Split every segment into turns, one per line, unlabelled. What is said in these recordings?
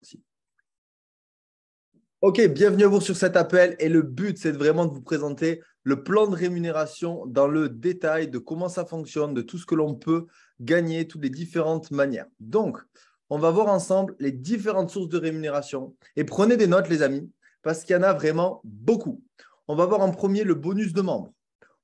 Si. Ok, bienvenue à vous sur cet appel et le but, c'est vraiment de vous présenter le plan de rémunération dans le détail de comment ça fonctionne, de tout ce que l'on peut gagner, toutes les différentes manières. Donc, on va voir ensemble les différentes sources de rémunération et prenez des notes, les amis, parce qu'il y en a vraiment beaucoup. On va voir en premier le bonus de membres.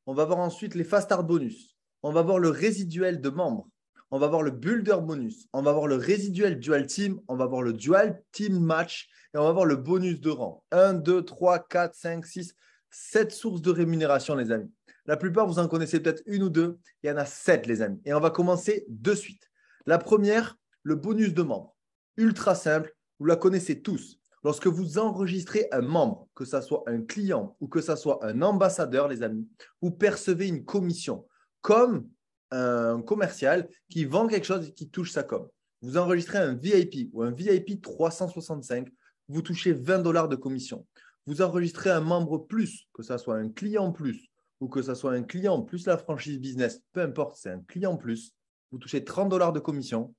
On va voir ensuite les fast start bonus. On va voir le résiduel de membres. On va voir le builder bonus. On va voir le résiduel dual team. On va voir le dual team match. Et on va voir le bonus de rang. 1, 2, 3, 4, 5, 6, 7 sources de rémunération, les amis. La plupart, vous en connaissez peut-être une ou deux. Il y en a 7, les amis. Et on va commencer de suite. La première, le bonus de membre. Ultra simple. Vous la connaissez tous. Lorsque vous enregistrez un membre, que ce soit un client ou que ce soit un ambassadeur, les amis, vous percevez une commission comme un commercial qui vend quelque chose et qui touche sa com. Vous enregistrez un VIP ou un VIP 365, vous touchez 20 $ de commission. Vous enregistrez un membre plus, que ce soit un client plus ou que ce soit un client plus la franchise business, peu importe, c'est un client plus, vous touchez 30 $ de commission.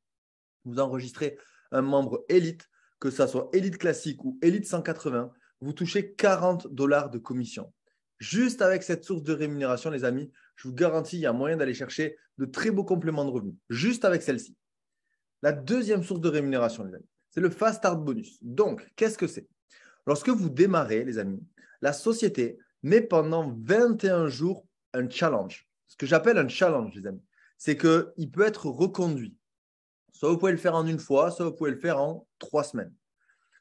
Vous enregistrez un membre élite, que ce soit élite classique ou élite 180, vous touchez 40 $ de commission. Juste avec cette source de rémunération, les amis, je vous garantis, il y a moyen d'aller chercher de très beaux compléments de revenus, juste avec celle-ci. La deuxième source de rémunération, les amis, c'est le Fast Start Bonus. Donc, qu'est-ce que c'est? Lorsque vous démarrez, les amis, la société met pendant 21 jours un challenge. Ce que j'appelle un challenge, les amis, c'est qu'il peut être reconduit. Soit vous pouvez le faire en une fois, soit vous pouvez le faire en 3 semaines.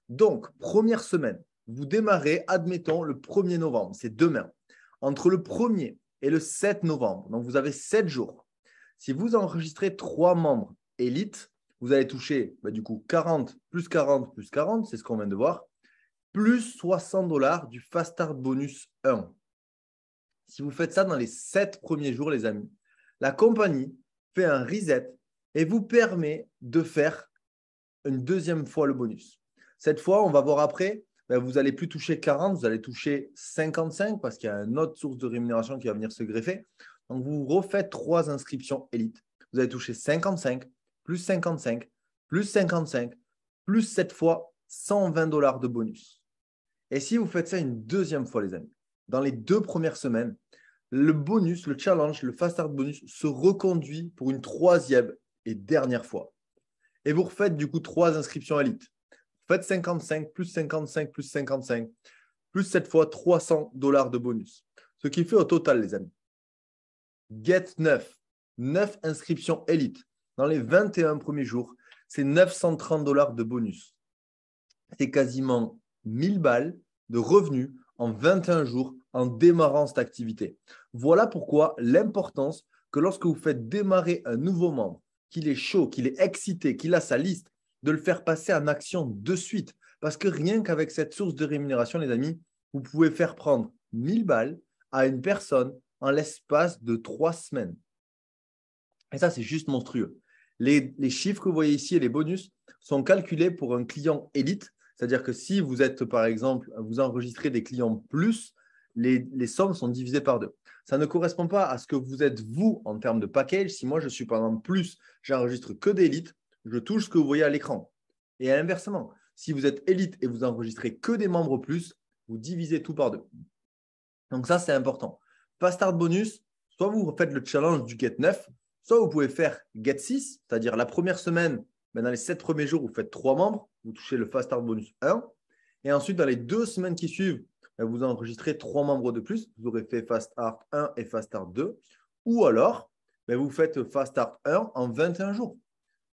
Donc, première semaine, vous démarrez, admettons, le 1er novembre, c'est demain. Entre le 1er et le 7 novembre, donc vous avez 7 jours. Si vous enregistrez 3 membres élites, vous allez toucher du coup 40 plus 40 plus 40, c'est ce qu'on vient de voir, plus 60 $ du Fast Start Bonus 1. Si vous faites ça dans les 7 premiers jours, les amis, la compagnie fait un reset et vous permet de faire une deuxième fois le bonus. Cette fois, on va voir après, vous n'allez plus toucher 40, vous allez toucher 55 parce qu'il y a une autre source de rémunération qui va venir se greffer. Donc, vous refaites 3 inscriptions élites. Vous allez toucher 55, plus 55, plus 55, plus cette fois 120 $ de bonus. Et si vous faites ça une deuxième fois, les amis, dans les 2 premières semaines, le bonus, le challenge, le Fast Start Bonus se reconduit pour une 3e et dernière fois. Et vous refaites du coup 3 inscriptions élites. Vous faites 55, plus 55, plus 55, plus cette fois 300 $ de bonus. Ce qui fait au total, les amis, get 9 inscriptions élites. Dans les 21 premiers jours, c'est 930 $ de bonus. C'est quasiment 1000 balles de revenus en 21 jours en démarrant cette activité. Voilà pourquoi l'importance que lorsque vous faites démarrer un nouveau membre, qu'il est chaud, qu'il est excité, qu'il a sa liste, de le faire passer en action de suite. Parce que rien qu'avec cette source de rémunération, les amis, vous pouvez faire prendre 1000 balles à une personne en l'espace de 3 semaines. Et ça, c'est juste monstrueux. Les chiffres que vous voyez ici et les bonus sont calculés pour un client élite. C'est-à-dire que si vous êtes, par exemple, vous enregistrez des clients plus, les sommes sont divisées par 2. Ça ne correspond pas à ce que vous êtes vous en termes de package. Si moi, je suis par exemple plus, j'enregistre que d'élite, je touche ce que vous voyez à l'écran. Et inversement, si vous êtes élite et vous enregistrez que des membres plus, vous divisez tout par 2. Donc ça, c'est important. Fast Start Bonus, soit vous faites le challenge du Get 9, soit vous pouvez faire Get 6, c'est-à-dire la première semaine, dans les 7 premiers jours, vous faites 3 membres, vous touchez le Fast Start Bonus 1. Et ensuite, dans les 2 semaines qui suivent, vous enregistrez 3 membres de plus. Vous aurez fait Fast Start 1 et Fast Start 2. Ou alors, vous faites Fast Start 1 en 21 jours.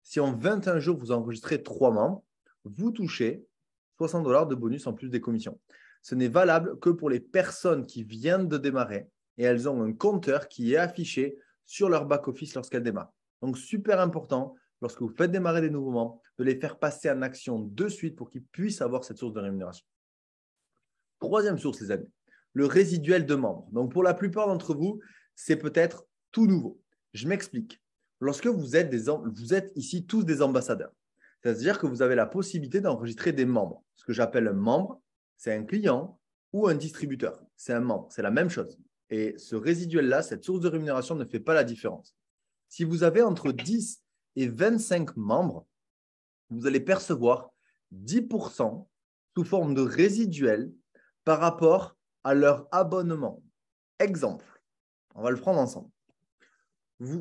Si en 21 jours, vous enregistrez 3 membres, vous touchez 60 $ de bonus en plus des commissions. Ce n'est valable que pour les personnes qui viennent de démarrer et elles ont un compteur qui est affiché sur leur back-office lorsqu'elles démarrent. Donc, super important, lorsque vous faites démarrer des nouveaux membres, de les faire passer en action de suite pour qu'ils puissent avoir cette source de rémunération. Troisième source, les amis, le résiduel de membres. Donc, pour la plupart d'entre vous, c'est peut-être tout nouveau. Je m'explique. Lorsque vous êtes ici tous des ambassadeurs, c'est-à-dire que vous avez la possibilité d'enregistrer des membres. Ce que j'appelle un membre, c'est un client ou un distributeur. C'est un membre, c'est la même chose. Et ce résiduel-là, cette source de rémunération ne fait pas la différence. Si vous avez entre 10 et 25 membres, vous allez percevoir 10% sous forme de résiduel par rapport à leur abonnement. Exemple, on va le prendre ensemble.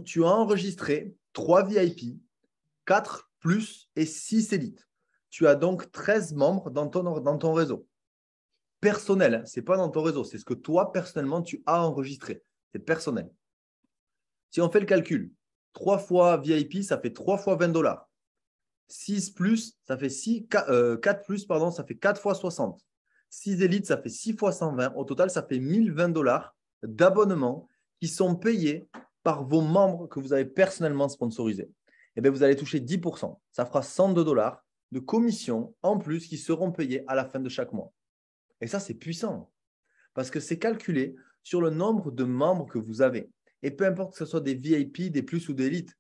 Tu as enregistré 3 VIP, 4 plus et 6 élites. Tu as donc 13 membres dans ton réseau. Personnel, hein, ce n'est pas dans ton réseau, c'est ce que toi, personnellement, tu as enregistré. C'est personnel. Si on fait le calcul, 3 fois VIP, ça fait 3 fois $20. 6 plus, ça fait 4 plus, pardon, ça fait 4 fois 60. 6 élites, ça fait 6 fois 120. Au total, ça fait $1020 d'abonnement qui sont payés par vos membres que vous avez personnellement sponsorisés. Et bien, vous allez toucher 10%. Ça fera $102 de commissions en plus qui seront payés à la fin de chaque mois. Et ça, c'est puissant parce que c'est calculé sur le nombre de membres que vous avez. Et peu importe que ce soit des VIP, des plus ou des élites.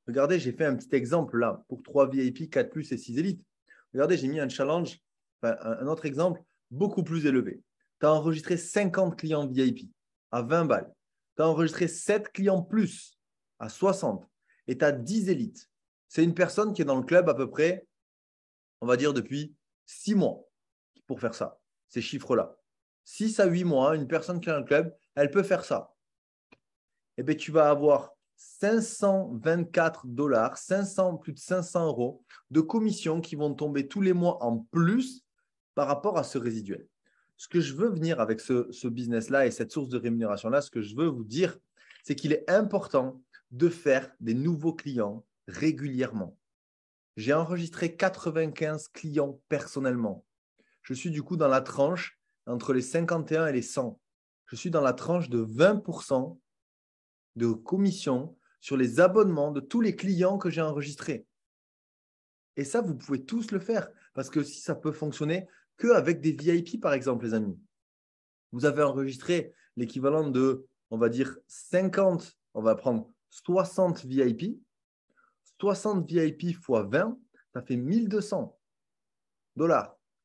Regardez, j'ai fait un petit exemple là pour 3 VIP, 4 plus et 6 élites. Regardez, j'ai mis un challenge, un autre exemple beaucoup plus élevé. Tu as enregistré 50 clients VIP à 20 balles. Tu as enregistré 7 clients plus à 60 et tu as 10 élites. C'est une personne qui est dans le club à peu près, on va dire, depuis 6 mois pour faire ça, ces chiffres-là. 6 à 8 mois, une personne qui est dans le club, elle peut faire ça. Eh bien, tu vas avoir $524, plus de 500 euros de commissions qui vont tomber tous les mois en plus par rapport à ce résiduel. Ce que je veux venir avec ce business-là et cette source de rémunération-là, ce que je veux vous dire, c'est qu'il est important de faire des nouveaux clients régulièrement. J'ai enregistré 95 clients personnellement. Je suis du coup dans la tranche entre les 51 et les 100. Je suis dans la tranche de 20% de commission sur les abonnements de tous les clients que j'ai enregistrés. Et ça, vous pouvez tous le faire parce que si ça peut fonctionner qu'avec des VIP, par exemple, les amis. Vous avez enregistré l'équivalent de, on va dire, 50, on va prendre 60 VIP. 60 VIP fois 20, ça fait $1 200.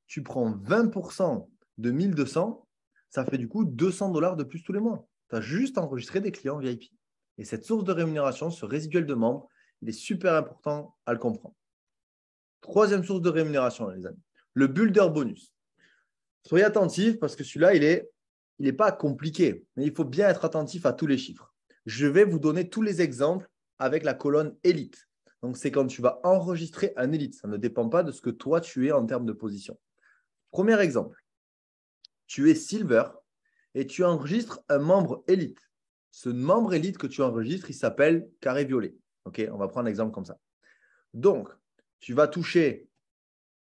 Tu prends 20% de 1200, ça fait du coup $200 de plus tous les mois. Tu as juste enregistré des clients VIP. Et cette source de rémunération, ce résiduel de membres, il est super important à le comprendre. Troisième source de rémunération, les amis, le builder bonus. Soyez attentifs parce que celui-là, il n'est pas compliqué, mais il faut bien être attentif à tous les chiffres. Je vais vous donner tous les exemples avec la colonne élite. Donc, c'est quand tu vas enregistrer un élite. Ça ne dépend pas de ce que toi, tu es en termes de position. Premier exemple, tu es silver et tu enregistres un membre élite. Ce membre élite que tu enregistres, il s'appelle carré violet. Ok, on va prendre un exemple comme ça. Donc, tu vas toucher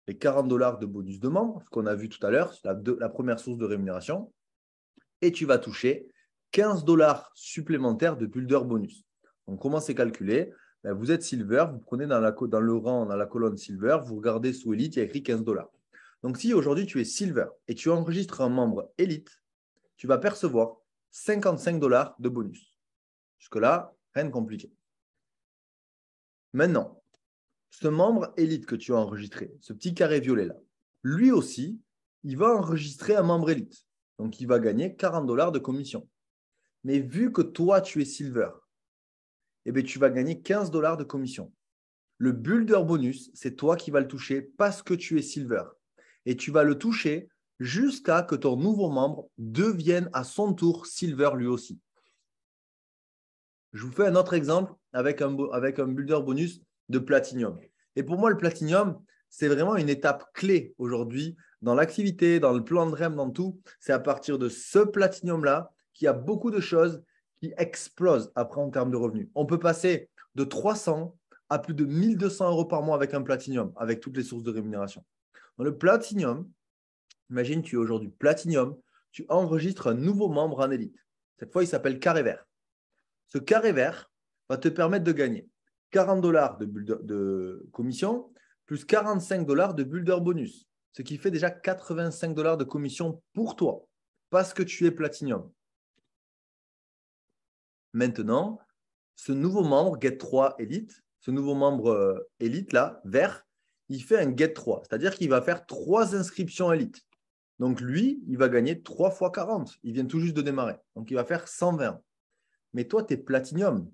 les $40 de bonus de membre, ce qu'on a vu tout à l'heure, c'est la première source de rémunération, et tu vas toucher $15 supplémentaires de builder bonus. Donc, comment c'est calculé? Ben, vous êtes silver, vous prenez dans le rang, dans la colonne silver, vous regardez sous élite, il y a écrit $15. Donc, si aujourd'hui tu es silver et tu enregistres un membre élite, tu vas percevoir $55 de bonus. Jusque-là, rien de compliqué. Maintenant, ce membre élite que tu as enregistré, ce petit carré violet-là, lui aussi, il va enregistrer un membre élite. Donc, il va gagner $40 de commission. Mais vu que toi, tu es silver, eh bien, tu vas gagner $15 de commission. Le builder bonus, c'est toi qui vas le toucher parce que tu es silver. Et tu vas le toucher jusqu'à que ton nouveau membre devienne à son tour silver lui aussi. Je vous fais un autre exemple avec un builder bonus de Platinum. Et pour moi, le Platinum, c'est vraiment une étape clé aujourd'hui dans l'activité, dans le plan de REM, dans tout. C'est à partir de ce Platinum-là qu'il y a beaucoup de choses qui explosent après en termes de revenus. On peut passer de 300 à plus de 1200 euros par mois avec un Platinum, avec toutes les sources de rémunération. Dans le Platinum, imagine, tu es aujourd'hui Platinum, tu enregistres un nouveau membre en élite. Cette fois, il s'appelle Carré Vert. Ce carré vert va te permettre de gagner $40 de commission plus $45 de builder bonus, ce qui fait déjà $85 de commission pour toi parce que tu es Platinum. Maintenant, ce nouveau membre Get 3 Elite, ce nouveau membre Elite là, vert, il fait un Get 3, c'est-à-dire qu'il va faire 3 inscriptions Elite. Donc lui, il va gagner 3 fois 40. Il vient tout juste de démarrer. Donc il va faire 120. Mais toi, tu es Platinum.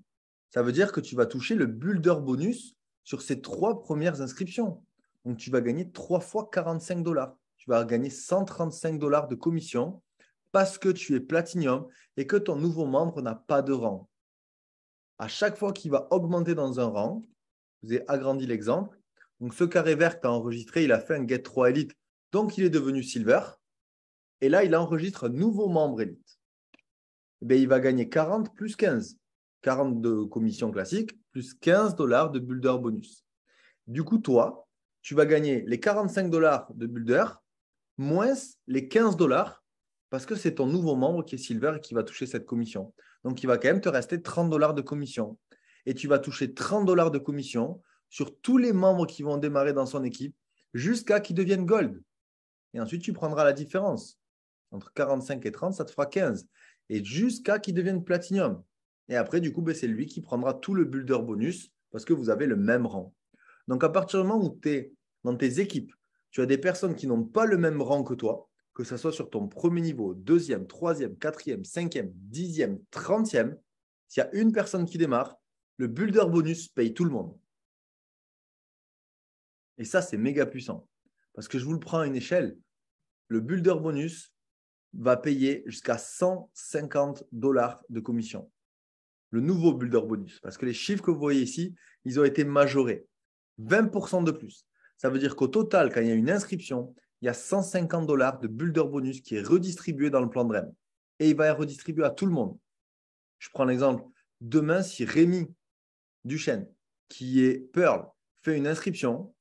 Ça veut dire que tu vas toucher le builder bonus sur ces 3 premières inscriptions. Donc, tu vas gagner 3 fois 45 dollars. Tu vas gagner 135 dollars de commission parce que tu es Platinum et que ton nouveau membre n'a pas de rang. À chaque fois qu'il va augmenter dans un rang, je vous ai agrandi l'exemple. Donc, ce carré vert que tu as enregistré, il a fait un Get 3 Elite. Donc, il est devenu Silver. Et là, il enregistre un nouveau membre Elite. Eh il va gagner 40 plus 15. 40 de commission classique plus 15 dollars de builder bonus. Du coup, toi, tu vas gagner les 45 dollars de builder moins les 15 dollars parce que c'est ton nouveau membre qui est Silver et qui va toucher cette commission. Donc, il va quand même te rester 30 dollars de commission. Et tu vas toucher 30 dollars de commission sur tous les membres qui vont démarrer dans son équipe jusqu'à qu'ils deviennent Gold. Et ensuite, tu prendras la différence. Entre 45 et 30, ça te fera 15. Et jusqu'à qu'ils deviennent Platinum. Et après, du coup, c'est lui qui prendra tout le builder bonus parce que vous avez le même rang. Donc, à partir du moment où tu es dans tes équipes, tu as des personnes qui n'ont pas le même rang que toi, que ce soit sur ton premier niveau, deuxième, troisième, quatrième, cinquième, dixième, 30e, s'il y a une personne qui démarre, le builder bonus paye tout le monde. Et ça, c'est méga puissant. Parce que je vous le prends à une échelle, le builder bonus va payer jusqu'à 150 dollars de commission. Le nouveau builder bonus. Parce que les chiffres que vous voyez ici, ils ont été majorés. 20% de plus. Ça veut dire qu'au total, quand il y a une inscription, il y a 150 dollars de builder bonus qui est redistribué dans le plan de REM. Et il va être redistribué à tout le monde. Je prends l'exemple. Demain, si Rémi Duchesne, qui est Pearl, fait une inscription,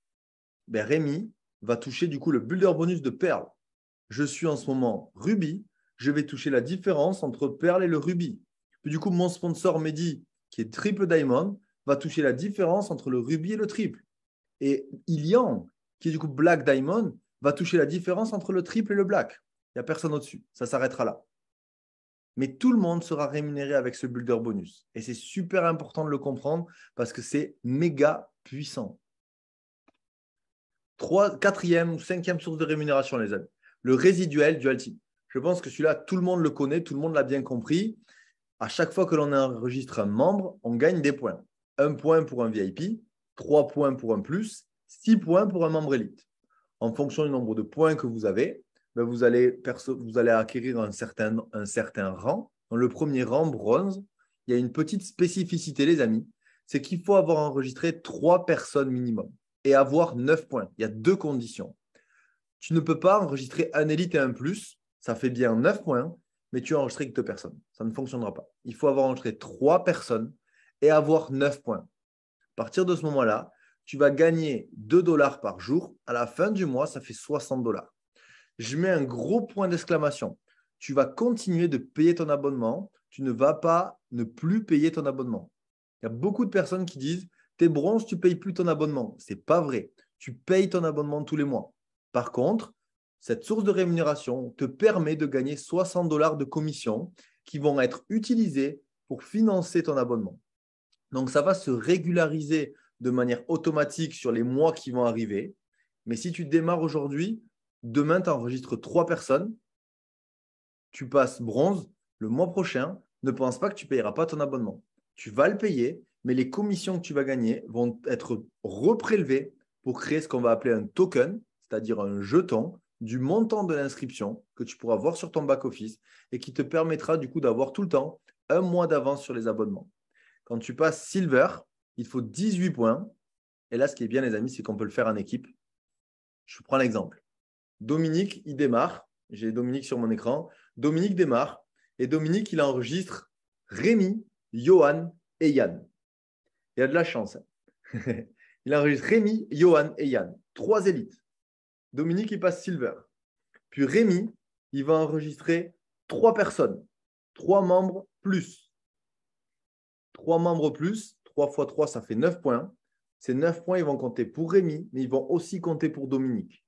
Rémi va toucher du coup le builder bonus de Pearl. Je suis en ce moment Ruby, je vais toucher la différence entre Pearl et le Ruby. Puis du coup, mon sponsor Mehdi, qui est Triple Diamond, va toucher la différence entre le Ruby et le Triple. Et Ilian, qui est du coup Black Diamond, va toucher la différence entre le Triple et le Black. Il n'y a personne au-dessus. Ça s'arrêtera là. Mais tout le monde sera rémunéré avec ce builder bonus. Et c'est super important de le comprendre parce que c'est méga puissant. Quatrième ou cinquième source de rémunération, les amis. Le résiduel du Ultimate. Je pense que celui-là, tout le monde le connaît, tout le monde l'a bien compris. À chaque fois que l'on enregistre un membre, on gagne des points. 1 point pour un VIP, 3 points pour un plus, 6 points pour un membre élite. En fonction du nombre de points que vous avez, vous allez acquérir un certain rang. Dans le premier rang, bronze, il y a une petite spécificité, les amis. C'est qu'il faut avoir enregistré 3 personnes minimum et avoir 9 points. Il y a 2 conditions. Tu ne peux pas enregistrer un élite et un plus. Ça fait bien 9 points, mais tu as enregistré que 2 personnes. Ça ne fonctionnera pas. Il faut avoir enregistré 3 personnes et avoir 9 points. À partir de ce moment-là, tu vas gagner 2 dollars par jour. À la fin du mois, ça fait 60 dollars. Je mets un gros point d'exclamation. Tu vas continuer de payer ton abonnement. Tu ne vas pas ne plus payer ton abonnement. Il y a beaucoup de personnes qui disent « T'es bronze, tu ne payes plus ton abonnement ». Ce n'est pas vrai. Tu payes ton abonnement tous les mois. Par contre, cette source de rémunération te permet de gagner 60 dollars de commission qui vont être utilisés pour financer ton abonnement. Donc, ça va se régulariser de manière automatique sur les mois qui vont arriver. Mais si tu démarres aujourd'hui, demain, tu enregistres 3 personnes, tu passes bronze, le mois prochain, ne pense pas que tu ne payeras pas ton abonnement. Tu vas le payer, mais les commissions que tu vas gagner vont être reprélevées pour créer ce qu'on va appeler un token, c'est-à-dire un jeton du montant de l'inscription que tu pourras voir sur ton back-office et qui te permettra du coup d'avoir tout le temps un mois d'avance sur les abonnements. Quand tu passes Silver, il faut 18 points. Et là, ce qui est bien, les amis, c'est qu'on peut le faire en équipe. Je prends l'exemple. Dominique, il démarre. J'ai Dominique sur mon écran. Dominique démarre. Et Dominique, il enregistre Rémi, Johan et Yann. Il a de la chance. Il enregistre Rémi, Johan et Yann. 3 élites. Dominique, il passe Silver. Puis Rémi, il va enregistrer 3 personnes. 3 membres plus. 3 membres plus. 3 fois 3, ça fait 9 points. Ces 9 points, ils vont compter pour Rémi, mais ils vont aussi compter pour Dominique.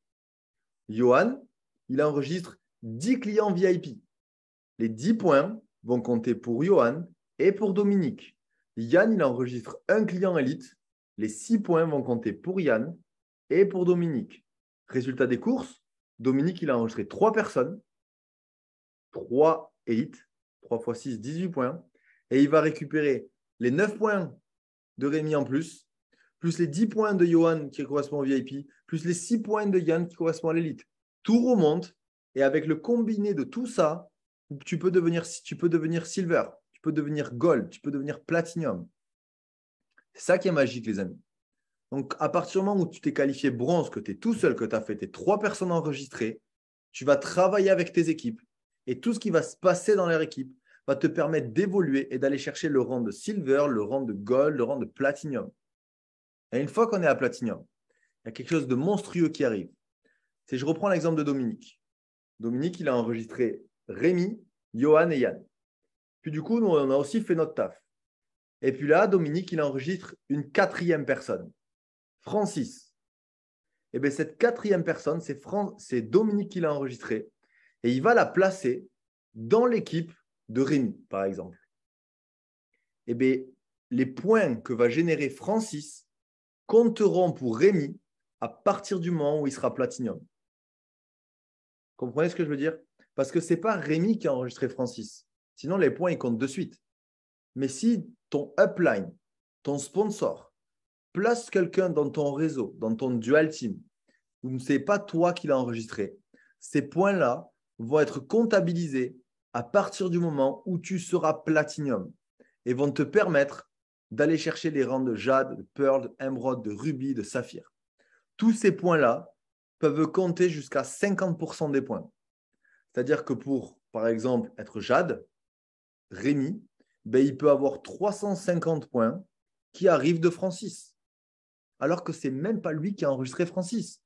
Johan, il enregistre 10 clients VIP. Les 10 points vont compter pour Johan et pour Dominique. Yann, il enregistre un client élite. Les 6 points vont compter pour Yann et pour Dominique. Résultat des courses, Dominique, il a enregistré 3 personnes, 3 élites, 3 x 6, 18 points. Et il va récupérer les 9 points de Rémi en plus plus les 10 points de Johan qui correspondent au VIP, plus les 6 points de Yann qui correspondent à l'élite. Tout remonte et avec le combiné de tout ça, tu peux devenir silver, tu peux devenir gold, tu peux devenir platinum. C'est ça qui est magique, les amis. Donc, à partir du moment où tu t'es qualifié bronze, que tu es tout seul, que tu as fait tes 3 personnes enregistrées, tu vas travailler avec tes équipes et tout ce qui va se passer dans leur équipe va te permettre d'évoluer et d'aller chercher le rang de silver, le rang de gold, le rang de platinum. Et une fois qu'on est à platinum, il y a quelque chose de monstrueux qui arrive. Je reprends l'exemple de Dominique. Dominique, il a enregistré Rémi, Johan et Yann. Puis du coup, nous, on a aussi fait notre taf. Et puis là, Dominique, il enregistre une 4e personne, Francis. Et bien, cette 4e personne, c'est Dominique qui l'a enregistrée. Et il va la placer dans l'équipe de Rémi, par exemple. Et bien, les points que va générer Francis compteront pour Rémi à partir du moment où il sera platinum. Comprenez ce que je veux dire? Parce que ce n'est pas Rémi qui a enregistré Francis. Sinon, les points, ils comptent de suite. Mais si ton upline, ton sponsor, place quelqu'un dans ton réseau, dans ton dual team, où ce n'est pas toi qui l'as enregistré, ces points-là vont être comptabilisés à partir du moment où tu seras platinum et vont te permettre d'aller chercher les rangs de jade, de pearl, d'émeraude, de rubis, de saphir. Tous ces points-là peuvent compter jusqu'à 50% des points. C'est-à-dire que pour, par exemple, être jade, Rémi, il peut avoir 350 points qui arrivent de Francis. Alors que ce n'est même pas lui qui a enregistré Francis.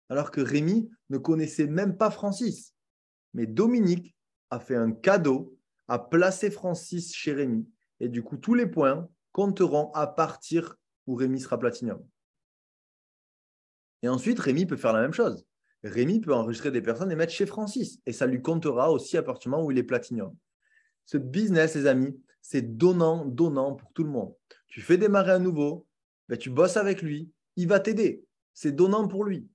Alors que Rémi ne connaissait même pas Francis. Mais Dominique a fait un cadeau, a placé Francis chez Rémi. Et du coup, tous les points compteront à partir où Rémi sera platinum. Et ensuite, Rémi peut faire la même chose. Rémi peut enregistrer des personnes et mettre chez Francis. Et ça lui comptera aussi à partir du moment où il est platinum. Ce business, les amis, c'est donnant pour tout le monde. Tu fais démarrer un nouveau, tu bosses avec lui, il va t'aider. C'est donnant pour lui.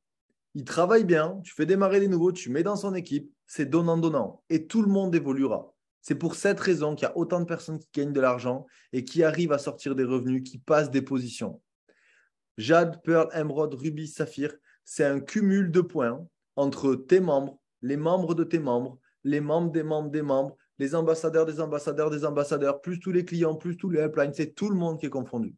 Il travaille bien, tu fais démarrer des nouveaux, tu mets dans son équipe, c'est donnant. Et tout le monde évoluera. C'est pour cette raison qu'il y a autant de personnes qui gagnent de l'argent et qui arrivent à sortir des revenus, qui passent des positions. Jade, Pearl, Emerald, Ruby, Saphir, c'est un cumul de points entre tes membres, les membres de tes membres, les membres des membres des membres, les ambassadeurs des ambassadeurs des ambassadeurs, plus tous les clients, plus tous les uplines, c'est tout le monde qui est confondu.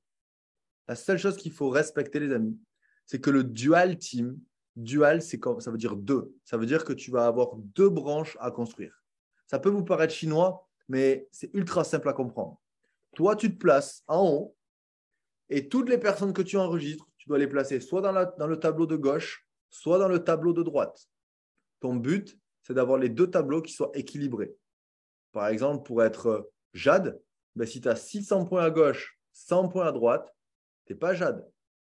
La seule chose qu'il faut respecter, les amis, c'est que le dual team, dual, ça veut dire deux. Ça veut dire que tu vas avoir 2 branches à construire. Ça peut vous paraître chinois, mais c'est ultra simple à comprendre. Toi, tu te places en haut et toutes les personnes que tu enregistres, tu dois les placer soit dans le tableau de gauche, soit dans le tableau de droite. Ton but, c'est d'avoir les 2 tableaux qui soient équilibrés. Par exemple, pour être Jade, si tu as 600 points à gauche, 100 points à droite, tu n'es pas Jade.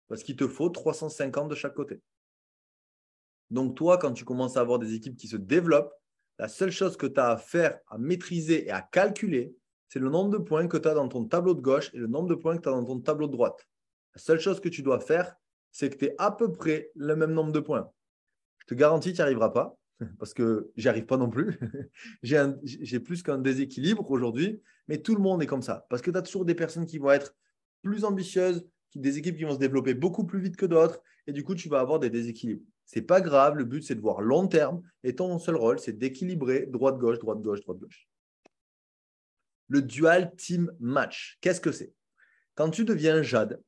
Parce qu'il te faut 350 de chaque côté. Donc, toi, quand tu commences à avoir des équipes qui se développent, la seule chose que tu as à faire, à maîtriser et à calculer, c'est le nombre de points que tu as dans ton tableau de gauche et le nombre de points que tu as dans ton tableau de droite. La seule chose que tu dois faire, c'est que tu aies à peu près le même nombre de points. Je te garantis, tu n'y arriveras pas, parce que j'y arrive pas non plus. J'ai plus qu'un déséquilibre aujourd'hui, mais tout le monde est comme ça. Parce que tu as toujours des personnes qui vont être plus ambitieuses, des équipes qui vont se développer beaucoup plus vite que d'autres, et du coup, tu vas avoir des déséquilibres. Ce n'est pas grave, le but, c'est de voir long terme, et ton seul rôle, c'est d'équilibrer droite-gauche, droite-gauche, droite-gauche. Le dual team match, qu'est-ce que c'est? Quand tu deviens Jade,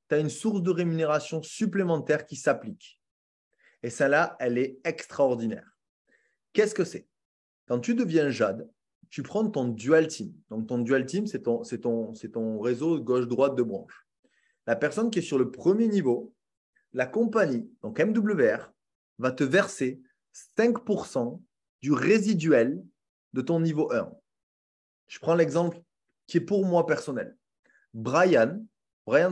tu as une source de rémunération supplémentaire qui s'applique. Et celle-là, elle est extraordinaire. Qu'est-ce que c'est? Quand tu deviens Jade, tu prends ton dual team. Donc, ton dual team, c'est ton réseau gauche-droite de branche. La personne qui est sur le premier niveau, la compagnie, donc MWR, va te verser 5% du résiduel de ton niveau 1. Je prends l'exemple qui est pour moi personnel. Brian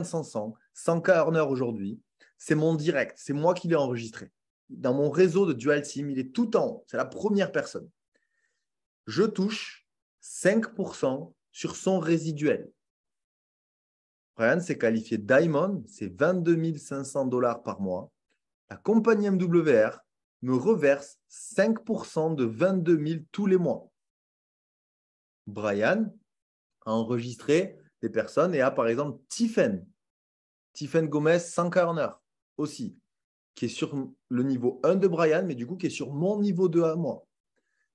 Sanson, 100K earner aujourd'hui, c'est mon direct, c'est moi qui l'ai enregistré. Dans mon réseau de dual team, il est tout en haut, c'est la première personne. Je touche 5% sur son résiduel. Brian s'est qualifié Diamond, c'est 22 500 $ par mois. La compagnie MWR me reverse 5% de 22 000 tous les mois. Brian a enregistré des personnes et a par exemple Tiffen. Tiffen Gomez, 100K aussi, qui est sur le niveau 1 de Brian, mais du coup, qui est sur mon niveau 2 à moi.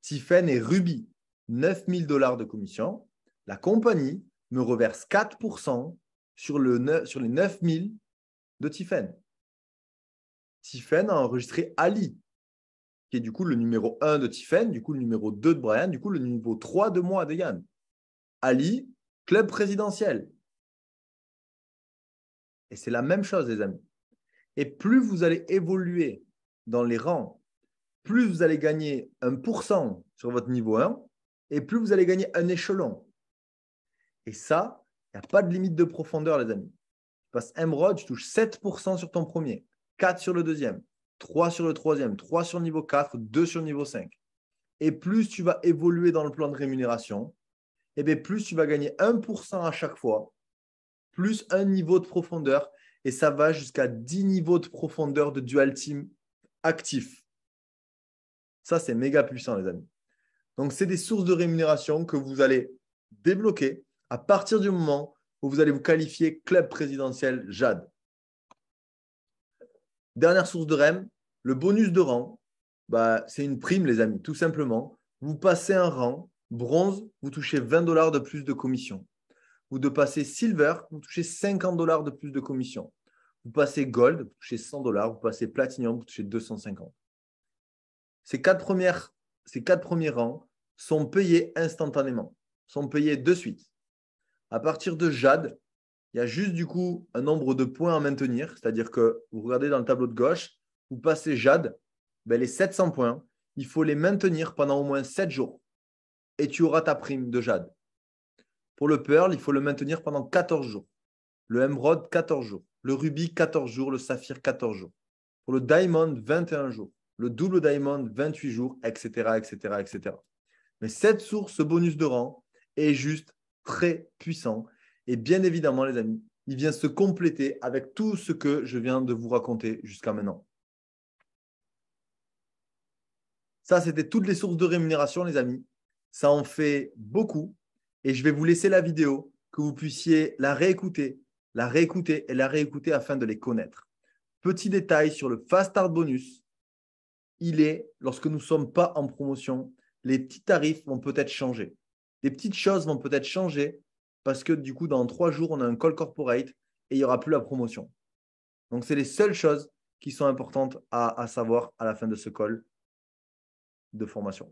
Tiffen et Ruby, 9 000 $ de commission. La compagnie me reverse 4% sur les 9 000 de Tiffen. Tiffen a enregistré Ali, qui est du coup le numéro 1 de Tiffen, du coup le numéro 2 de Brian, du coup le niveau 3 de moi, de Yann. Ali, club présidentiel. Et c'est la même chose, les amis. Et plus vous allez évoluer dans les rangs, plus vous allez gagner 1% sur votre niveau 1 et plus vous allez gagner un échelon. Et ça, il n'y a pas de limite de profondeur, les amis. Tu passes Emerald, tu touches 7% sur ton premier, 4 sur le deuxième, 3 sur le troisième, 3 sur le niveau 4, 2 sur le niveau 5. Et plus tu vas évoluer dans le plan de rémunération, et bien plus tu vas gagner 1% à chaque fois, plus un niveau de profondeur. Et ça va jusqu'à 10 niveaux de profondeur de dual team actif. Ça, c'est méga puissant, les amis. Donc, c'est des sources de rémunération que vous allez débloquer à partir du moment où vous allez vous qualifier club présidentiel Jade. Dernière source de REM, le bonus de rang. C'est une prime, les amis, tout simplement. Vous passez un rang, bronze, vous touchez 20 $ de plus de commission. Vous de passer silver, vous touchez 50 $ de plus de commission. Vous passez gold, vous touchez 100 $. Vous passez platinum, vous touchez 250. Ces quatre premiers rangs sont payés instantanément, sont payés de suite. À partir de Jade, il y a juste du coup un nombre de points à maintenir, c'est-à-dire que vous regardez dans le tableau de gauche, vous passez Jade, les 700 points, il faut les maintenir pendant au moins 7 jours et tu auras ta prime de Jade. Pour le Pearl, il faut le maintenir pendant 14 jours. Le Emerald, 14 jours. Le Ruby, 14 jours. Le Saphir, 14 jours. Pour le Diamond, 21 jours. Le double Diamond, 28 jours, etc., etc., etc. Mais cette source, ce bonus de rang, est juste très puissant. Et bien évidemment, les amis, il vient se compléter avec tout ce que je viens de vous raconter jusqu'à maintenant. Ça, c'était toutes les sources de rémunération, les amis. Ça en fait beaucoup. Et je vais vous laisser la vidéo, que vous puissiez la réécouter et la réécouter afin de les connaître. Petit détail sur le Fast Start Bonus. Lorsque nous ne sommes pas en promotion, les petits tarifs vont peut-être changer. Les petites choses vont peut-être changer parce que du coup, dans 3 jours, on a un call corporate et il n'y aura plus la promotion. Donc, c'est les seules choses qui sont importantes à savoir à la fin de ce call de formation.